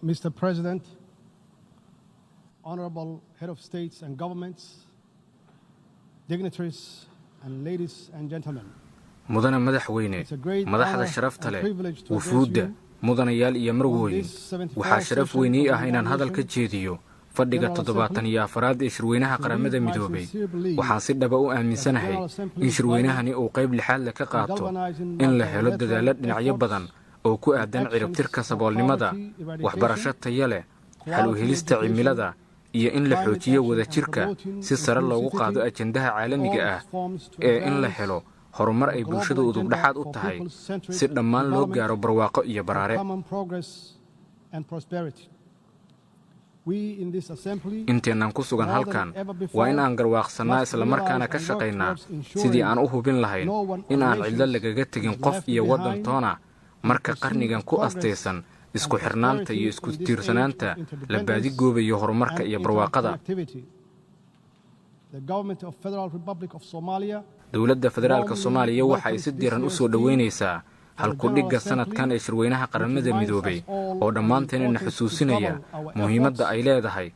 Mr. President, honorable head of states and governments, dignitaries and ladies and gentlemen. mudana madaxweyne madaxda sharafta leh wufuudda mudanayaal iyo marwooyin waxaa sharaf weyn ii ah inaan hadal ka jeediyo fadhiga 74aad ee shirweynaha qaramada midoobay waxaan si dhab ah u aaminsanahay in shirweynahani uu qayb lixaad leh ka qaato in la helo dadaalo dhinacyo badan oo ku aadan ciribtirka saboolnimada waxbarasho tayo leh xal u helista cimilada iyo in la xoojiyo wadajirka si sare loogu qaado ajandaha caalamiga ah ee in la helo horumar ay bulshadu udub dhaxaad u tahay si dhammaan loo gaaro barwaaqo iyo baraare. inteenaan ku sugan halkan waa in aan garwaaqsannaa islamarkaana ka shaqaynaa sidii aan u hubin lahayn in aan cidlo lagaga tegin qof iyo waddan toona marka qarnigan ku astaysan isku xirnaanta iyo isku tiirsanaanta la baadigoobayo horumarka iyo barwaaqada. dowladda federaalka Soomaaliya waxa ay si diiran u soo dhaweynaysaa halku-dhigga sanadkan ee shirweynaha qaramada midoobay oo dhammaanteena xusuusinaya muhiimadda ay leedahay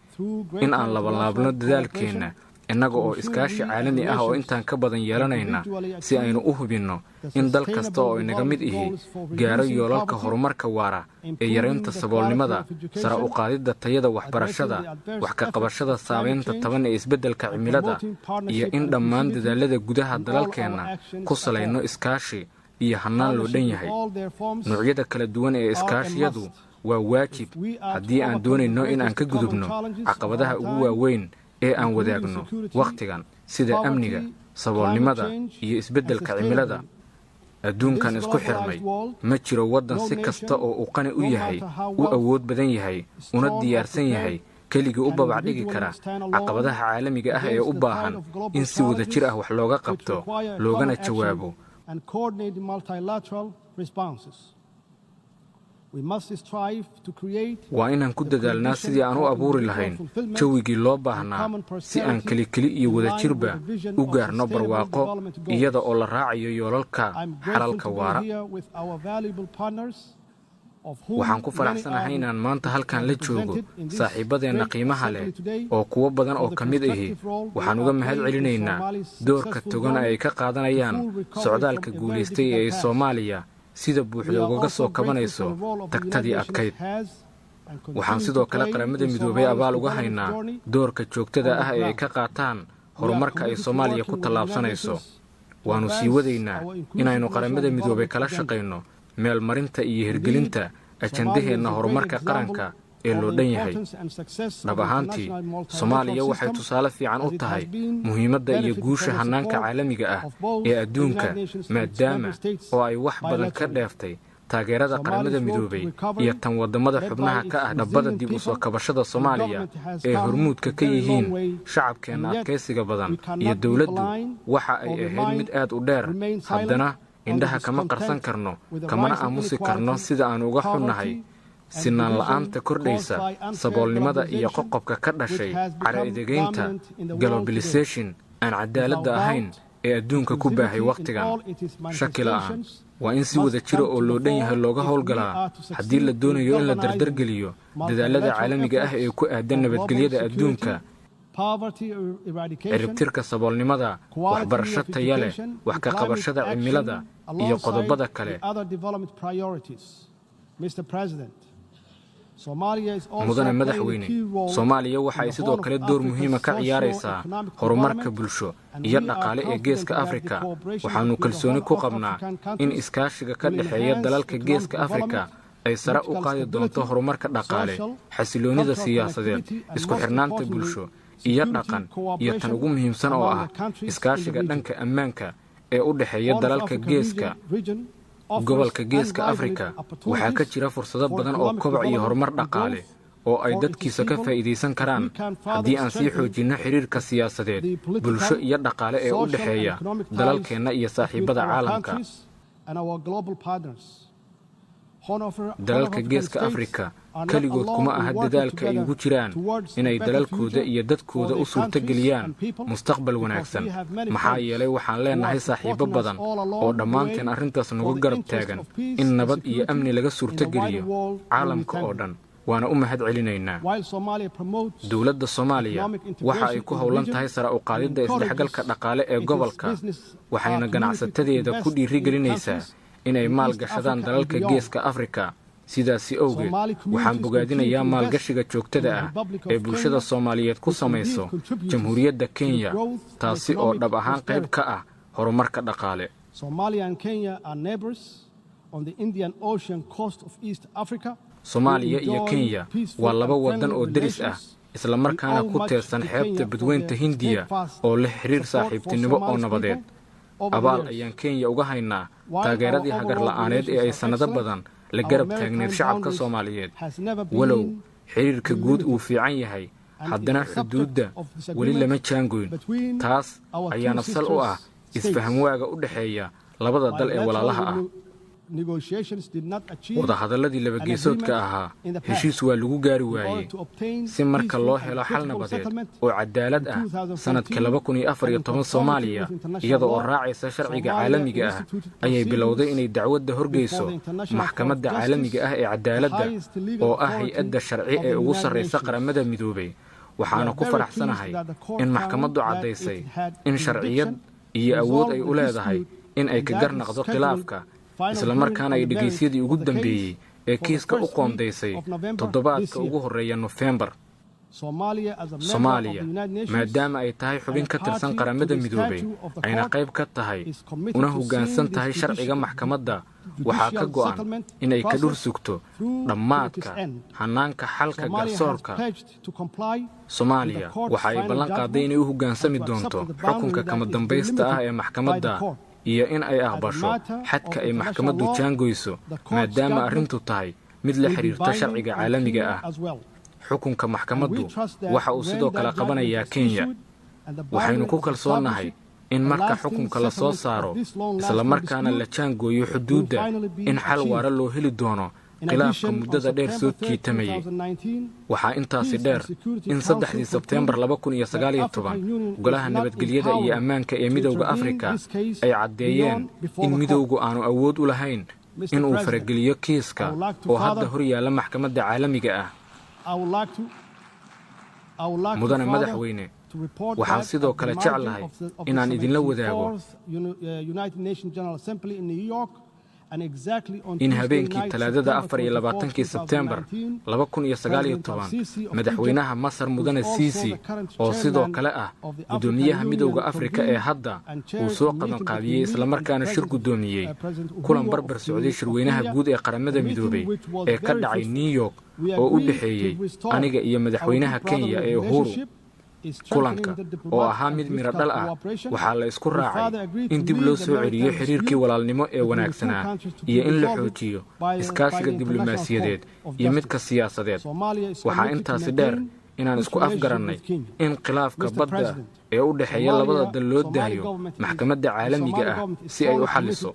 in aan labanlaabno dadaalkeenna innaga oo iskaashi caalami ah oo intaan ka badan yeelanayna si aynu u hubinno in dal kasta oo inaga mid ihi gaaro yoolalka horumarka waara ee yaraynta saboolnimada sare u qaadidda tayada waxbarashada wax ka qabashada saameynta taban ee isbeddelka cimilada iyo in dhammaan dadaalada gudaha dalalkeenna ku salayno iskaashi iyo hannaan loo dhan yahay. noocyada kala duwan ee iskaashiyadu waa waajib haddii aan doonayno in aan ka gudubno caqabadaha ugu waaweyn ee aan wadaagno wakhtigan sida amniga saboolnimada iyo isbeddelka cimilada. adduunkan isku xirmay ma jiro waddan si kasta oo uu qani u yahay u awood badan yahay una diyaarsan yahay keligii u babacdhigi kara caqabadaha caalamiga ah ee u baahan in si wadajir ah wax looga qabto loogana jawaabo. waa inaan ku dadaalnaa sidii aan u abuuri lahayn jawigii loo baahnaa si aan kelikeli iyo wadajirba u gaarno barwaaqo iyada oo la raacayo yoolalka xalalka waara. waxaan ku faraxsanahay inaan maanta halkan la joogo saaxiibadeenna qiimaha leh oo kuwo badan oo ka mid ahi waxaan uga mahad celinaynaa doorka togan ay ka qaadanayaan socdaalka guulaystay ee Soomaaliya sida buuxda ugaga soo kabanayso tagtadii adkayd. waxaan sidoo kale qaramada midoobay abaal uga haynaa doorka joogtada ah ee ay ka qaataan horumarka ay Soomaaliya ku tallaabsanayso. waanu sii wadaynaa inaynu qaramada midoobay kala shaqayno meel marinta iyo hirgelinta ajandaheenna horumarka qaranka ee loo dhan yahay. dhab ahaantii Soomaaliya waxay tusaale fiican u tahay muhiimadda iyo guusha hannaanka caalamiga ah ee adduunka maadaama oo ay wax badan ka dheeftay taageerada qaramada midoobay iyo tan waddamada xubnaha ka ah dhabbada dib u soo kabashada Soomaaliya ee hormuudka ka yihiin shacabkeenna adkaysiga badan iyo dowladdu waxa ay ahayd mid aad u dheer. haddana indhaha kama qarsan karno kamana aamusi karno sida aan uga xunnahay sinaan la'aanta kordhaysa saboolnimada iyo qoqobka ka dhashay cara-idegaynta globalization aan cadaaladda ahayn ee adduunka ku baahay wakhtigan. shaki la'aan waa in si wada jira oo loo dhan yahay looga howlgalaa haddii la doonayo in la dardargeliyo dadaalada caalamiga ah ee ku aadan nabadgelyada adduunka, ciribtirka saboolnimada, waxbarasho taya leh, wax ka qabashada cimilada iyo qodobada kale. mudane madaxweyne Soomaaliya waxa ay sidoo kale door muhiima ka ciyaaraysaa horumarka bulsho iyo dhaqaale ee Geeska Afrika. waxaanu kalsooni ku qabnaa in iskaashiga ka dhexeeya dalalka Geeska Afrika ay sare u qaadi doonto horumarka dhaqaale, xasiloonida siyaasadeed, isku xirnaanta bulsho iyo dhaqan iyo tan ugu muhiimsan oo ah iskaashiga dhanka ammaanka ee u dhexeeya dalalka Geeska. gobolka Geeska Afrika waxaa ka jira fursado badan oo koboc iyo horumar dhaqaale oo ay dadkiisa ka faa'iidaysan karaan haddii aan sii xoojinno xiriirka siyaasadeed, bulsho iyo dhaqaale ee u dhexeeya dalalkeenna iyo saaxiibada caalamka. dalalka Geeska Afrika keligood kuma aha dadaalka ay ugu jiraan inay dalalkooda iyo dadkooda u suurtageliyaan mustaqbal wanaagsan, maxaa yeelay waxaan leenahay saaxiibo badan oo dhammaanteen arrintaas nagu garab taagan in nabad iyo amni laga suurtageliyo caalamka oo dhan. waana u mahad celinaynaa. Dowladda Soomaaliya waxa ay ku howlan tahay sare u qaadidda isdhexgalka dhaqaale ee gobolka, waxayna ganacsatadeeda ku dhiirigelinaysaa inay maalgashadaan dalalka Geeska Afrika. sidaasi awgeed waxaan bogaadinayaa maalgashiga joogtada ah ee bulshada Soomaaliyeed ku samayso Jamhuuriyadda Kenya, taasi oo dhab ahaan qayb ka ah horumarka dhaqaale. Soomaaliya iyo Kenya waa laba waddan oo deris ah, isla markaana ku teedsan xeebta Badweynta Hindiya oo leh xiriir saaxiibtinimo oo nabadeed. Abaal ayaan Kenya uga haynaa taageeradii hagar la'aaneed ee ay sannado badan la garab taagneed shacabka Soomaaliyeed. Walow xiriirka guud uu fiican yahay, haddana xuduudda weli lama jaangoyn. taas ayaana sal u ah isfahamwaaga u dhexeeya labada dal ee walaalaha ah. wadahadalladii labageesoodka ahaa heshiis waa lagu gaari waayey. si marka loo helo xal nabadeed oo cadaalad ah sanadka 2014 Soomaaliya, iyada oo raacaysa sharciga caalamiga ah, ayay bilowday inay dacwadda horgeyso maxkamadda caalamiga ah ee cadaaladda oo ah hay-adda sharci ee ugu sarreysa qaramada midoobay. waxaana ku faraxsanahay in maxkamaddu caddaysay in sharciyad iyo awood ay u leedahay in ay ka garnaqdo khilaafka, isla markaana ay dhegaysyadii ugu dambeeyey ee kiiska u qoondaysay toddobaadka ugu horreeya Nofeembar. Soomaaliya maadaama ay tahay xubin ka tirsan qaramada midoobay, ayna qayb ka tahay una hoggaansan tahay sharciga maxkamadda, waxaa ka go'an inay ka dhur sugto dhammaadka hannaanka xalka garsoorka. Soomaaliya waxa ay ballan qaaday inay u hoggaansami doonto xukunka kama dambaysta ah ee maxkamadda iyo in ay aqbasho xadka ay maxkamaddu jaangoyso, maadaama arrintu tahay mid la xiriirta sharciga caalamiga ah. xukunka maxkamaddu waxa uu sidoo kale qabanayaa Kenya. waxaynu ku kalsoonnahay in marka xukunka la soo saaro, isla markaana la jaangooyo xuduudda, in xal waara loo heli doono khilaafka muddada dheer soo jiitamayay. waxaa intaasi dheer in 3 Sebteembar 2019 golaha nabadgelyada iyo ammaanka ee Midowga Afrika ay caddeeyeen in midowgu aanu awood u lahayn in uu farageliyo kiiska oo hadda hor yaalla maxkamadda caalamiga ah. mudane madaxweyne, waxaan sidoo kale jeclahay inaan idinla wadaago in habeenkii Talaadada 24 Sebteembar 2019 madaxweynaha Masar mudane Sisi oo sidoo kale ah gudoomiyaha Midowga Afrika ee hadda uu soo qabanqaabiyey isla markaana shir gudoomiyey kulan barbar socday shirweynaha guud ee qaramada midoobay ee ka dhacay New York oo u dhaxeeyay aniga iyo madaxweynaha Kenya ee Uhuru. kulanka oo ahaa mid miro dhal ah, waxaa la isku raacay in dib loo soo celiyo xiriirkii walaalnimo ee wanaagsanaa iyo in la xoojiyo iskaashiga diblomaasiyadeed iyo midka siyaasadeed. waxaa intaasi dheer inaan isku afgarannay in khilaafka badda ee u dhexeeya labada dal loo daayo maxkamadda caalamiga ah si ay u xalliso.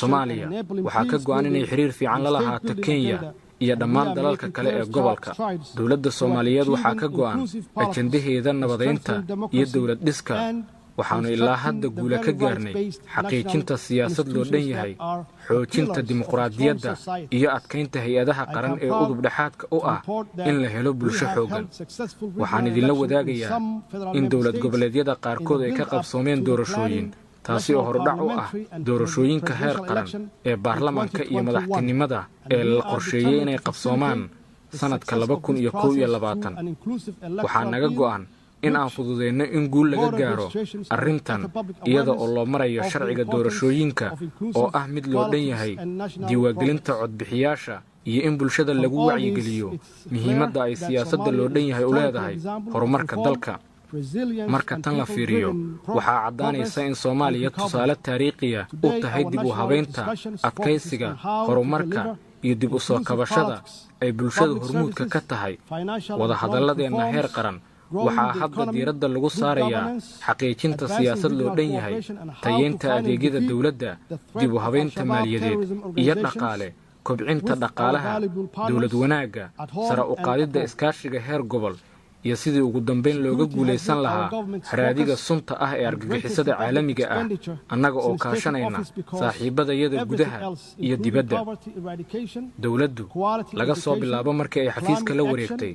Soomaaliya waxaa ka go'an inay xiriir fiican la lahaato Kenya iyo dhammaan dalalka kale ee gobolka. dowladda Soomaaliyeed waxaa ka go'an ajandaheeda nabadeynta iyo dowlad dhiska. waxaanu ilaa hadda guula ka gaarnay xaqiijinta siyaasad loo dhan yahay, xoojinta dimuqraadiyadda iyo adkaynta hay-adaha qaran ee udub dhexaadka u ah in la helo bulsho xooggan. waxaan idinla wadaagayaa in dowlad goboleedyada qaarkood ay ka qabsoomeen doorashooyin, taasi oo hordhac u ah doorashooyinka heer qaran ee baarlamaanka iyo madaxtinimada ee la qorsheeyey inay qabsoomaan sanadka 2021. waxaa naga go'an in aan fududeyno in guul laga gaaro arrintan iyada oo loo marayo sharciga doorashooyinka oo ah mid loo dhan yahay, diiwaangelinta codbixiyaasha iyo in bulshada lagu wacyigeliyo muhiimadda ay siyaasadda loo dhan yahay u leedahay horumarka dalka. marka tan la fiiriyo, waxaa caddaanaysa in Soomaaliya tusaale taariikhiya u tahay dib u habaynta, adkaysiga, horumarka iyo dib u soo kabashada ay bulshada hormuudka ka tahay. wadahadalladeenna heer qaran waxaa hadda diiradda lagu saarayaa xaqiijinta siyaasad loo dhan yahay, tayeynta adeegyada dowladda, dib u habaynta maaliyadeed iyo dhaqaale, kobcinta dhaqaalaha, dowlad wanaagga, sare u qaadidda iskaashiga heer gobol iyo sidii ugu dambayn looga guulaysan lahaa haraadiga sunta ah ee argagixisada caalamiga ah annaga oo kaashanayna saaxiibadayada gudaha iyo dibadda. dowladdu laga soo bilaabo markii ay xafiiska la wareegtay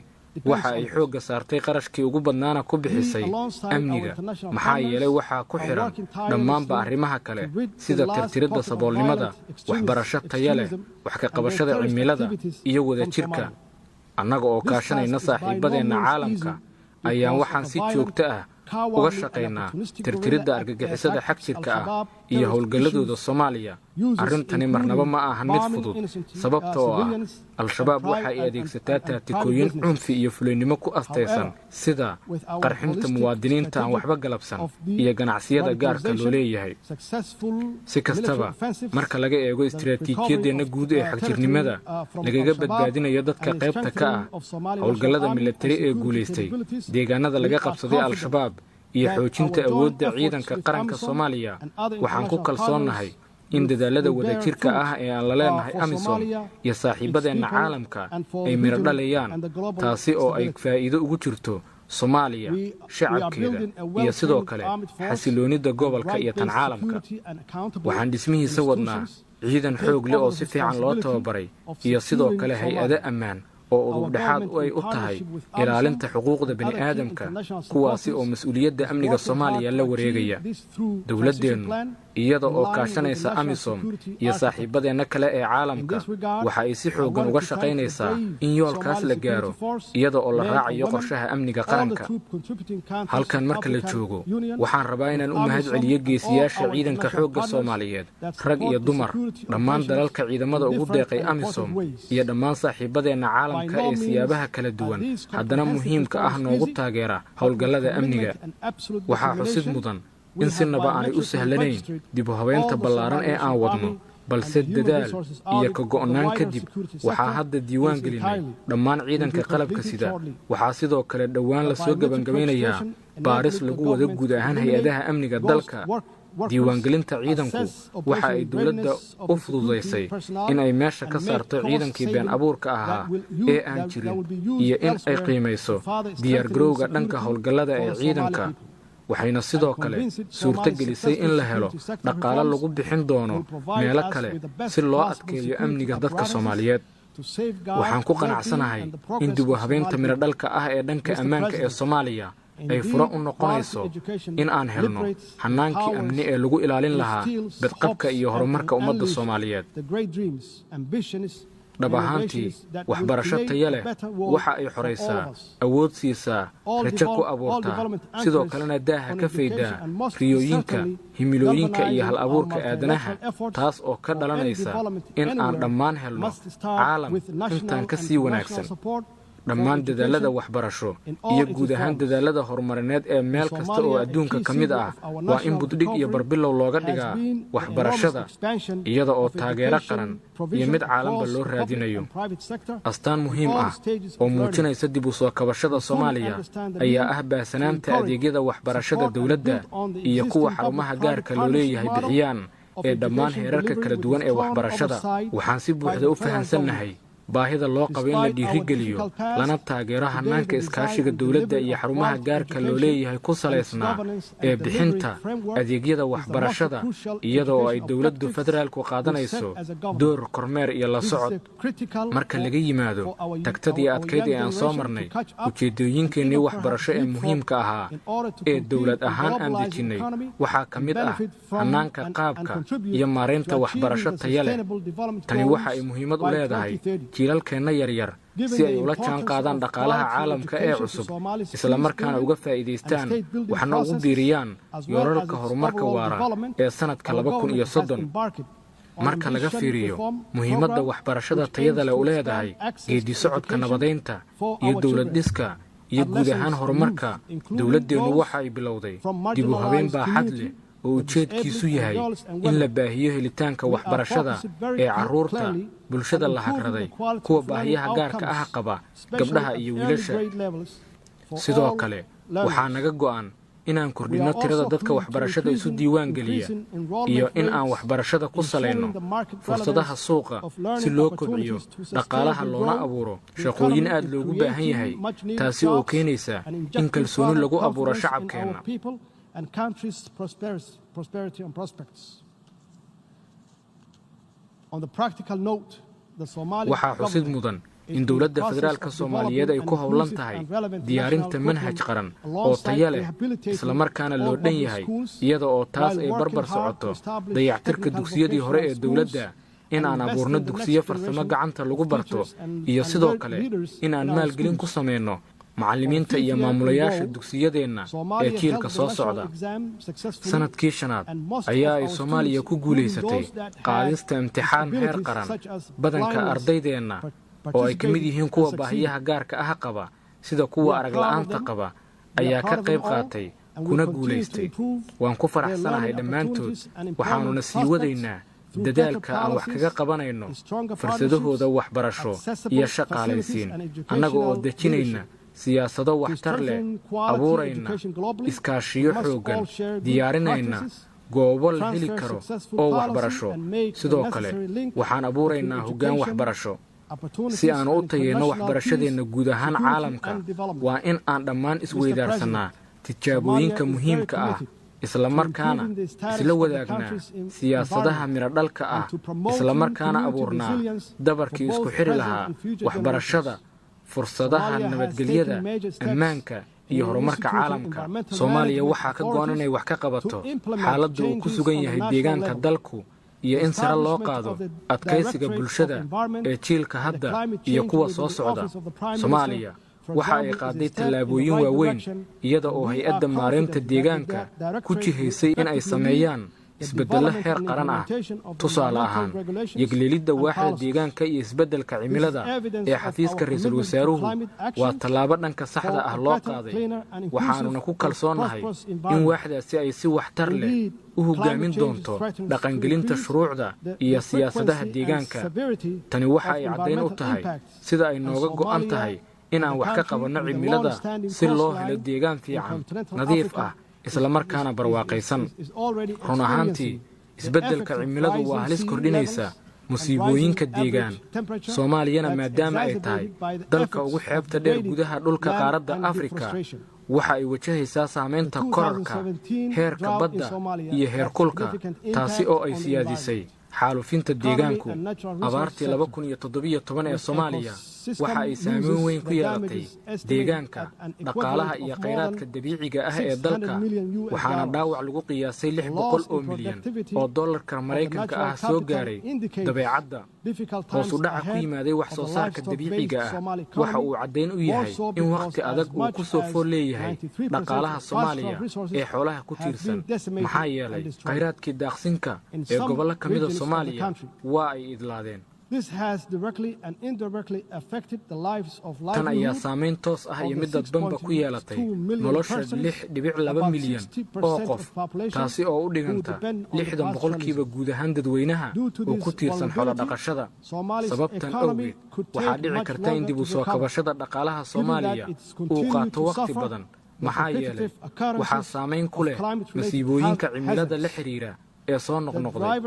waxa ay xoogga saartay qarashkii ugu badnaana ku bixisay amniga, maxaa yeelay waxaa ku xiran dhammaanba arrimaha kale sida tirtiridda saboolnimada, waxbarasho taya leh, wax ka qabashada cimilada iyo wadajirka. annaga oo kaashanayna saaxiibadeenna caalamka ayaan waxaan si joogto ah uga shaqaynaa tirtiridda argagixisada xag jirka ah iyo howlgalladooda Soomaaliya. arrintani marnaba ma aha mid fudud sababtoo ah al-shabaab waxa ay adeegsataa taatikooyin cunfi iyo fuleynimo ku astaysan sida qarxinta muwaadiniinta aan waxba galabsan iyo ganacsiyada gaarka loo leeyahay. si kastaba marka laga eego istiraatiijiyadeenna guud ee xagjirnimada lagaga badbaadinayo dadka qaybta ka ah howlgallada militari ee guulaystay, deegaanada laga qabsaday al-shabaab iyo xoojinta awoodda ciidanka qaranka Soomaaliya, waxaan ku kalsoonnahay in dadaalada wadajirka ah ee aan la leenahay AMISOM iyo saaxiibadeenna caalamka ay miro dhalayaan, taasi oo ay faa'iido ugu jirto Soomaaliya, shacabkeeda iyo sidoo kale xasiloonida gobolka iyo tan caalamka. waxaan dhismihiisa wadnaa ciidan xoog leh oo si fiican loo tababaray iyo sidoo kale hay-ado ammaan oo udubdhexaad ay u tahay ilaalinta xuquuqda bini'aadamka, kuwaasi oo mas'uuliyadda amniga Soomaaliya la wareegaya. dowladdeennu iyada oo kaashanaysa AMISOM iyo saaxiibadeenna kale ee caalamka waxa ay si xooggan uga shaqaynaysaa in yoolkaas la gaaro iyada oo la raacayo qorshaha amniga qaranka. halkan marka la joogo waxaan rabaa inaan u mahad celiyo geesiyaasha ciidanka xoogga Soomaaliyeed, rag iyo dumar, dhammaan dalalka ciidamada ugu deeqay AMISOM iyo dhammaan saaxiibadeenna caalamka ee siyaabaha kala duwan haddana muhiimka ah noogu taageera howlgallada amniga. waxaa xusid mudan in sinaba aanay u sahlanayn dib u habeynta ballaaran ee aan wadno, balse dadaal iyo ka go'naan kadib waxaa hadda diiwaan gelinay dhammaan ciidanka qalabka sida. waxaa sidoo kale dhowaan la soo gabagabaynayaa baaris lagu wada guud ahaan hay-adaha amniga dalka. diiwaangelinta ciidanku waxa ay dowladda u fududaysay in ay meesha ka saarto ciidankii been abuurka ahaa ee aan jirin iyo in ay qiimayso diyaargarowga dhanka howlgallada ee ciidanka. waxayna sidoo kale suurto gelisay in la helo dhaqaale lagu bixin doono meelo kale si loo adkeeyo amniga dadka Soomaaliyeed. waxaan ku qanacsanahay in dib u habeynta miradhalka ah ee dhanka ammaanka ee Soomaaliya ay furo u noqonayso in aan helno hannaankii amni ee lagu ilaalin lahaa badqabka iyo horumarka ummadda Soomaaliyeed. dhab ahaantii waxbarasho taya leh waxa ay xoraysaa, awood siisaa, rajo ku abuurtaa, sidoo kalena daaha ka faydaa riyooyinka, himilooyinka iyo hal abuurka aadanaha, taas oo ka dhalanaysa in aan dhammaan helno caalam intaan ka sii wanaagsan. dhammaan dadaalada waxbarasho iyo guud ahaan dadaalada horumarineed ee meel kasta oo adduunka ka mid ah waa in buddhig iyo barbilow looga dhigaa waxbarashada, iyada oo taageero qaran iyo mid caalamka loo raadinayo. astaan muhiim ah oo muujinaysa dib u soo kabashada Soomaaliya ayaa ah baahsanaanta adeegyada waxbarashada dowladda iyo kuwa xarumaha gaarka loo leeyahay bixiyaan ee dhammaan heerarka kala duwan ee waxbarashada. waxaan si buuxda u fahamsannahay baahida loo qabo in la dhiirigeliyo lana taageero hannaanka iskaashiga dowladda iyo xarumaha gaarka loo leeyahay ku salaysnaa ee bixinta adeegyada waxbarashada, iyada oo ay dowladdu federaalku qaadanayso door kormeer iyo la socod. marka laga yimaado tagtadii adkayd ee aan soo marnay, ujeeddooyinkeennii waxbarasho ee muhiimka ahaa ee dowlad ahaan aan dejinnay waxaa ka mid ah hannaanka qaabka iyo maaraynta waxbarasho taya leh. tani waxa ay muhiimad u leedahay jiilalkeenna yaryar si ay ula jaan qaadaan dhaqaalaha caalamka ee cusub, isla markaana uga faa'iidaystaan waxna ugu biiriyaan yoolalka horumarka waara ee sannadka 2030. marka laga fiiriyo muhiimadda waxbarashada tayada leh u leedahay geedi socodka nabadaynta iyo dowlad dhiska iyo guud ahaan horumarka, dowladdeennu waxa ay bilowday dib u habeyn baaxad leh oo ujeedkiisu yahay in la baahiyo helitaanka waxbarashada ee carruurta, bulshada la hagraday, kuwa baahiyaha gaarka ah qaba, gabdhaha iyo wiilasha. sidoo kale waxaa naga go'an inaan kordhino tirada dadka waxbarashada isu diiwaan geliya iyo in aan waxbarashada ku salayno fursadaha suuqa si loo kobciyo dhaqaalaha loona abuuro shaqooyin aad loogu baahan yahay taasi oo keenaysa in kalsooni lagu abuuro shacabkeenna. waxaa xusid mudan in dowladda federaalka Soomaaliyeed ay ku howlan tahay diyaarinta manhaj qaran oo tayo leh isla markaana loo dhan yahay iyada oo taas ay barbar socoto dayactirka dugsiyadii hore ee dowladda in aan abuurno dugsiyo farsamo gacanta lagu barto iyo sidoo kale in aan maalgelin ku sameyno macallimiinta iyo maamulayaasha dugsiyadeenna ee jiilka soo socda. sanadkii shanaad ayaa ay Soomaaliya ku guulaysatay qaadista imtixaan heer qaran badanka ardaydeenna oo ay ka mid yihiin kuwa baahiyaha gaarka ah qaba sida kuwa arag la'aanta qaba ayaa ka qayb qaatay kuna guulaystay. waan ku faraxsanahay dhammaantood waxaanuna sii wadaynaa dadaalka aan wax kaga qabanayno fursadahooda waxbarasho iyo shaqaalaysiin annaga oo dejinayna siyaasado waxtar leh abuurayna iskaashiyo xooggan diyaarinayna goobo la heli karo oo waxbarasho sidoo kale waxaan abuuraynaa hoggaan waxbarasho si aan u tayeyno waxbarashadeenna guud ahaan caalamka. waa in aan dhammaan isweydaarsanaa tijaabooyinka muhiimka ah isla markaana isla wadaagnaa siyaasadaha miradhalka ah isla markaana abuurnaa dabarkii isku xiri lahaa waxbarashada fursadaha nabadgelyada ammaanka iyo horumarka caalamka. Soomaaliya waxaa ka go'an inay wax ka qabato xaaladda uu ku sugan yahay deegaanka dalku iyo in sare loo qaado adkaysiga bulshada ee jiilka hadda iyo kuwa soo socda. Soomaaliya waxa ay qaaday tallaabooyin waaweyn iyada oo hay-adda maareynta deegaanka ku jihaysay in ay sameeyaan isbeddello heer qaran ah. tusaale ahaan yegleelidda waaxda deegaanka iyo isbeddelka cimilada ee xafiiska ra'iisul wasaaruhu waa tallaabo dhanka saxda ah loo qaaday waxaanuna ku kalsoonahay in waaxdaasi ay si waxtar leh u hoggaamin doonto dhaqangelinta shuruucda iyo siyaasadaha deegaanka. tani waxa ay caddayn u tahay sida ay nooga go'an tahay in aan wax ka qabanno cimilada si loo helo deegaan fiican nadiif ah isla markaana barwaaqaysan. run ahaantii isbeddelka cimiladu waa halis kordhinaysa musiibooyinka deegaan. Soomaaliyana maadaama ay tahay dalka ugu xeebta dheer gudaha dhulka qaaradda Afrika waxa ay wajahaysaa saamaynta kororka heerka badda iyo heerkulka taasi oo ay siyaadisay xaalufinta deegaanku. abaartii 2017 ee Soomaaliya waxa ay saameyn weyn ku yeelatay deegaanka dhaqaalaha iyo kheyraadka dabiiciga ah ee dalka waxaana dhaawac lagu qiyaasay 600 oo milyan oo dollarka Mareykanka ah soo gaaray dabeecadda. hoos u dhaca ku yimaaday wax soo saarka dabiiciga ah waxa uu caddayn u yahay in waqti adag uu ku soo fool leeyahay dhaqaalaha Soomaaliya ee xoolaha ku tiirsan maxaa yeelay kheyraadkii daaqsinka ee gobollo ka mid ah Soomaaliya waa ay idlaadeen. tan ayaa saamayn toos ah iyo mid dadbanba ku yeelatay nolosha 6.2 milyan oo qof taasi oo u dhiganta 60% guud ahaan dadweynaha oo ku tiirsan xoolo dhaqashada. sababtan awgeed waxaa dhici karta in dib u soo kabashada dhaqaalaha Soomaaliya uu qaato waqti badan maxaa yeelay waxaa saamayn ku leh masiibooyinka cimilada la xiriira ee soo noqnoqday.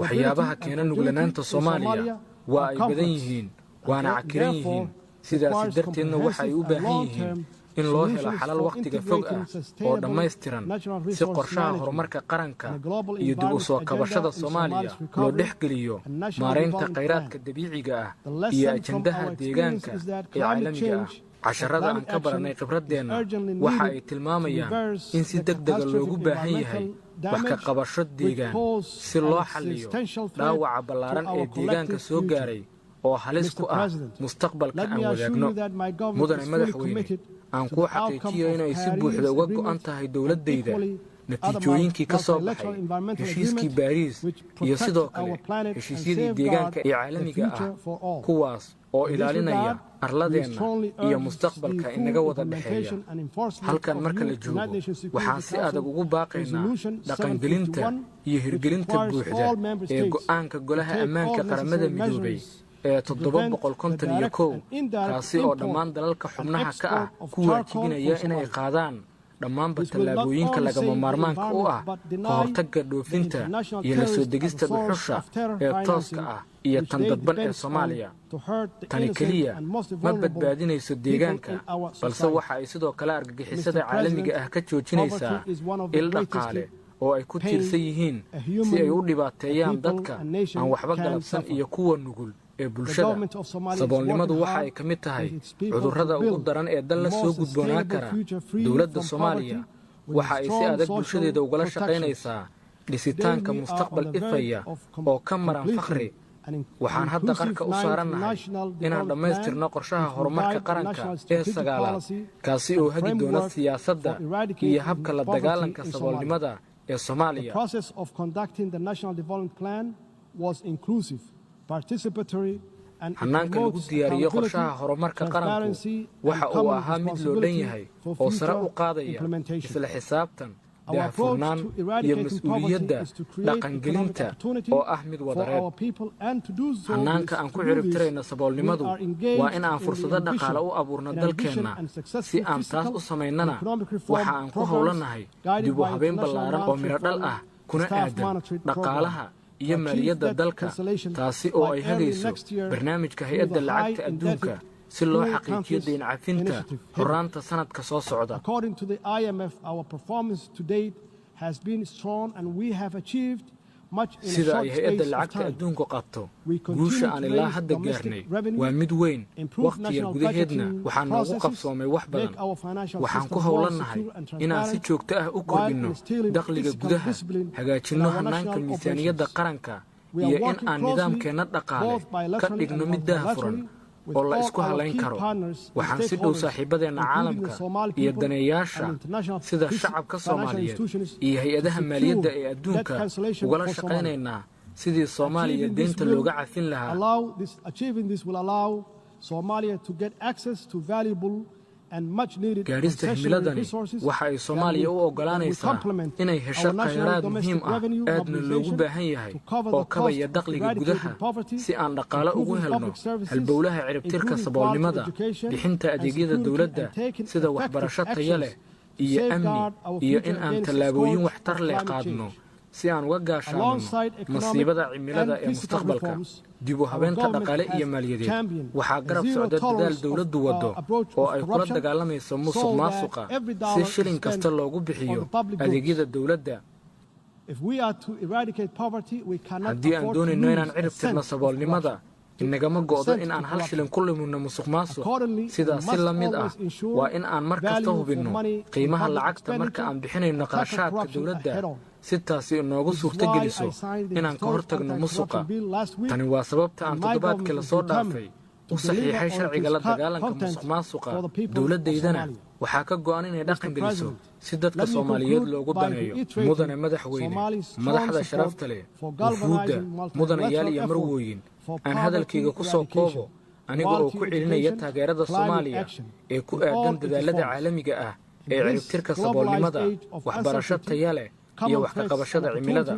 waxyaabaha keena nuglanaanta Soomaaliya waa ay badan yihiin waana cakiran yihiin sidaasi darteedna waxa ay u baahan yihiin in loo helo xalal waqtiga fog ah oo dhammaystiran si qorshaha horumarka qaranka iyo dib u soo kabashada Soomaaliya loo dhexgeliyo maareynta kheyraadka dabiiciga ah iyo ajandaha deegaanka ee caalamiga ah. casharada aan ka baranay khibradeenna waxa ay tilmaamayaan in si degdeg ah loogu baahan yahay wax ka qabasho deegaan si loo xalliyo dhaawaca ballaaran ee deegaanka soo gaaray oo halis ku ah mustaqbalka aan wadaagno. mudane madaxweyne aan kuu xaqiijiyo inay si buuxda uga go'an tahay dowladdayda natiijooyinkii ka soo baxay heshiiskii Baariis iyo sidoo kale heshiisyadii deegaanka ee caalamiga ah kuwaas oo ilaalinaya arladeenna iyo mustaqbalka inaga wada dhexeeya. halkan marka la joogo waxaan si adag ugu baaqaynaa dhaqangelinta iyo hirgelinta buuxda ee go'aanka golaha ammaanka qaramada midoobay ee 751 kaasi oo dhammaan dalalka xubnaha ka ah ku waajibinaya inay qaadaan dhammaanba tallaabooyinka lagama maarmaanka u ah ka hortagga dhoofinta iyo la soo degista dhuxusha ee tooska ah iyo tan dadban ee Soomaaliya. Tani keliya ma badbaadinayso deegaanka, balse waxa ay sidoo kale argagixisada caalamiga ah ka joojinaysaa il dhaqaale oo ay ku tiirsan yihiin si ay u dhibaateeyaan dadka aan waxba galabsan iyo kuwa nugul ee bulshada. Saboolnimadu waxa ay ka mid tahay cudurrada ugu daran ee dal la soo gudboonaan kara. Dowladda Soomaaliya waxa ay si adag bulshadeeda ugala shaqaynaysaa dhisitaanka mustaqbal ifaya oo ka maran faqri. Waxaan hadda qarka u saarannahay inaan dhammaystirno qorshaha horumarka qaranka ee 9aad, kaasi oo hagi doona siyaasadda iyo habka la dagaalanka saboolnimada ee Soomaaliya. Hannaanka lagu diyaariyo qorshaha horumarka qaranku waxa uu ahaa mid loo dhan yahay oo sare u qaadaya isla xisaabtan, daahfurnaan iyo mas'uuliyadda dhaqangelinta oo ah mid wadareed. Hannaanka aan ku ciribtirayno saboolnimadu waa in aan fursado dhaqaale u abuurno dalkeenna. Si aan taas u samaynana waxa aan ku howlanahay dib u habeyn ballaaran oo midho dhal ah kuna aadan dhaqaalaha iyo maaliyadda dalka, taasi oo ay hagayso barnaamijka hay-adda lacagta adduunka si loo xaqiijiyo deyn cafinta horraanta sanadka soo socda. Sida ay hay-adda lacagta adduunku qabto, guusha aan ilaa hadda gaarnay waa mid weyn. Waqtiga gudaheedna waxaa noogu qabsoomay wax badan. Waxaan ku howlannahay inaan si joogto ah u kordhinno dakhliga gudaha, hagaajinno hannaanka miisaaniyadda qaranka, iyo in aan nidaamkeenna dhaqaale ka dhigno mid daahfuran oo la isku halayn karo. Waxaan si dhow saaxiibadeenna caalamka iyo daneeyaasha sida shacabka Soomaaliyeed iyo hay-adaha maaliyadda ee adduunka ugala shaqaynaynaa sidii Soomaaliya deynta looga cafin lahaa. Gaarista himiladani waxa ay Soomaaliya u oggolaanaysaa inay hesho khayraad muhiim ah aadna loogu baahan yahay oo kabaya dakhliga gudaha si aan dhaqaale ugu helno halbowlaha ciribtirka saboolnimada, bixinta adeegyada dowladda sida waxbarasho tayo leh iyo amni, iyo in aan tallaabooyin waxtar leh qaadno si aan uga gaashaanno masiibada cimilada ee mustaqbalka. dib u habeynta dhaqaale iyo maaliyadeed waxaa garab socda dadaal dowladdu waddo oo ay kula dagaalamayso musuqmaasuqa si shilin kasta loogu bixiyo adeegyada dowladda. haddii aan doonayno inaan cirib tirno saboolnimada, inagama go'do in aan hal shilin ku luminno musuqmaasuq. sidaas si la mid ah waa in aan mar kasta hubinno qiimaha lacagta marka aan bixinayno qarashaadka dowladda si taasi inoogu suurtogeliso inaan ka hortagno musuqa. tani waa sababta aan toddobaadkii lasoo dhaafay u saxiixay sharciga la dagaalanka musuqmaasuqa. dowladdaydana waxaa ka go'an inay dhaqan geliso si dadka Soomaaliyeed loogu daneeyo. mudane madaxweyne, madaxda sharafta leh, wufuudda, mudanayaal iyo marwooyin, aan hadalkayga ku soo koobo aniga oo ku celinaya taageerada Soomaaliya ee ku aadan dadaalada caalamiga ah ee ciribtirka saboolnimada, waxbarasho tayo leh iyo wax ka qabashada cimilada.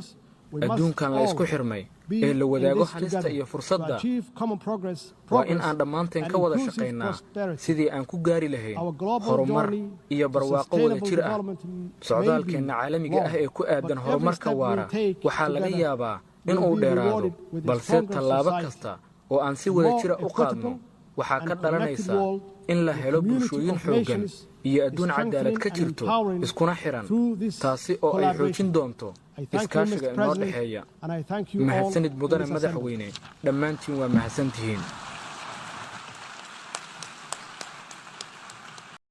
adduunkan la isku xirmay ee la wadaago halista iyo fursadda waa in aan dhammaanteen ka wada shaqaynaa sidii aan ku gaari lahayn horumar iyo barwaaqo wada jir ah. socdaalkeenna caalamiga ah ee ku aadan horumarka waara waxaa laga yaabaa in uu dheeraado, balse tallaabo kasta oo aan si wada jira u qaadno waxaa ka dhalanaysa in la helo bulshooyin xooggan iyo adduun cadaalad ka jirto iskuna xiran, taasi oo ay xoojin doonto iskaashiga inoo dhexeeya. mahadsanid mudane madaxweyne, dhammaantiin waa mahadsantihiin.